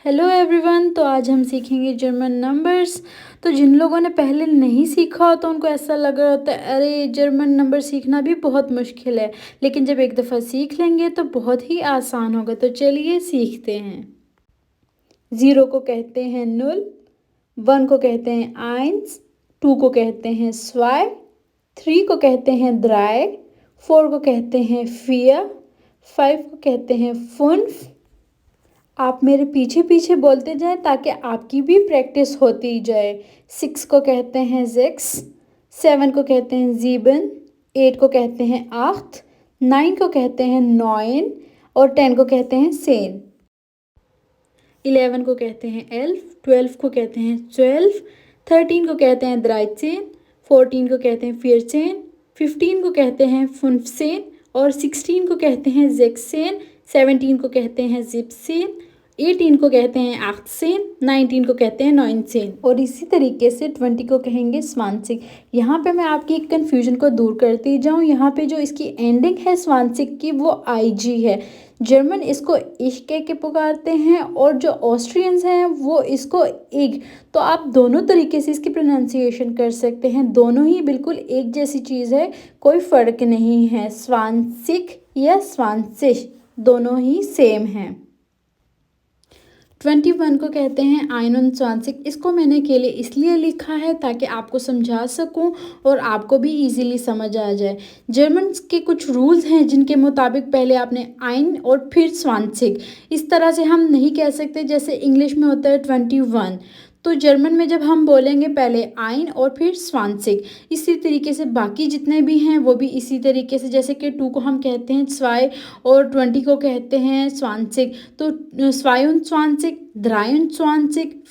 Hello everyone. तो आज हम सीखेंगे जर्मन नंबर्स। तो जिन लोगों ने पहले नहीं सीखा हो तो उनको ऐसा लग रहा होता है अरे जर्मन नंबर सीखना भी बहुत मुश्किल है, लेकिन जब एक दफ़ा सीख लेंगे तो बहुत ही आसान होगा। तो चलिए सीखते हैं। 0 को कहते हैं 0, 1 को कहते हैं 1, 2 को कहते हैं 2, 3 को कहते हैं 3, 4 को कहते हैं 4, 5 को कहते हैं 5। आप मेरे पीछे पीछे बोलते जाएं ताकि आपकी भी प्रैक्टिस होती जाए। 6 को कहते हैं 6, 7 को कहते हैं 7, 8 को कहते हैं 8, 9 को कहते हैं 9 और 10 को कहते हैं 10। 11 को कहते हैं 11, 12 को कहते हैं 12, 13 को कहते हैं 13, 14 को कहते हैं 14, 15 को कहते हैं 15 और 16 को कहते हैं 16, 17 को कहते हैं 17, 18 को कहते हैं 18, 19 को कहते हैं 19 और इसी तरीके से 20 को कहेंगे 20। यहाँ पे मैं आपकी एक कन्फ्यूजन को दूर करती जाऊँ। यहाँ पे जो इसकी एंडिंग है 20 की वो IG है। जर्मन इसको इश कह के पुकारते हैं और जो ऑस्ट्रियंस हैं वो इसको इग। तो आप दोनों तरीके से इसकी प्रोनाउंसिएशन कर सकते हैं। दोनों ही बिल्कुल एक जैसी चीज़ है, कोई फ़र्क नहीं है। 20 या 20 दोनों ही सेम हैं। 21 को कहते हैं 21। इसको मैंने केवल इसलिए लिखा है ताकि आपको समझा सकूं और आपको भी इजीली समझ आ जाए। जर्मन के कुछ रूल्स हैं जिनके मुताबिक पहले आपने आइन और फिर 20। इस तरह से हम नहीं कह सकते जैसे इंग्लिश में होता है 21। तो जर्मन में जब हम बोलेंगे पहले आइन और फिर 20। इसी तरीके से बाकी जितने भी हैं वो भी इसी तरीके से, जैसे कि 2 को हम कहते हैं 2 और 20 को कहते हैं 20। तो 22, 23,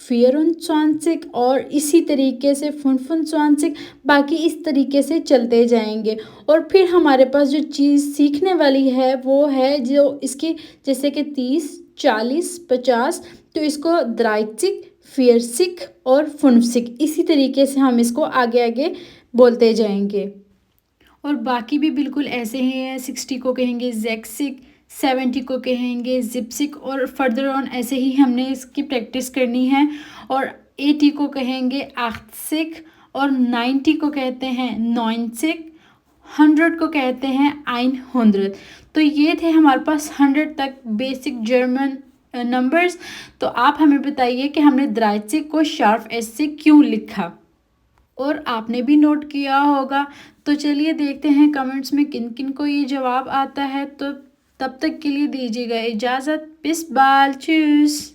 24 और इसी तरीके से 25। बाकी इस तरीके से चलते जाएंगे। और फिर हमारे पास जो चीज़ सीखने वाली है वो है जो इसकी, जैसे कि 30, 40, 50। तो इसको 30, 40 और 50 इसी तरीके से हम इसको आगे आगे बोलते जाएंगे। और बाकी भी बिल्कुल ऐसे ही हैं। 60 को कहेंगे ज़ेक्सिक, 70 को कहेंगे ज़िप्सिक और फर्दर ऑन ऐसे ही हमने इसकी प्रैक्टिस करनी है। और 80 को कहेंगे आख्सिक और 90 को कहते हैं 90, 100 को कहते हैं 100। तो ये थे हमारे पास 100 तक बेसिक जर्मन नंबर्स। तो आप हमें बताइए कि हमने 30 को शार्प एस से क्यों लिखा और आपने भी नोट किया होगा। तो चलिए देखते हैं कमेंट्स में किन किन को ये जवाब आता है। तो तब तक के लिए दीजिएगा इजाज़त। बिस बाल, चूस।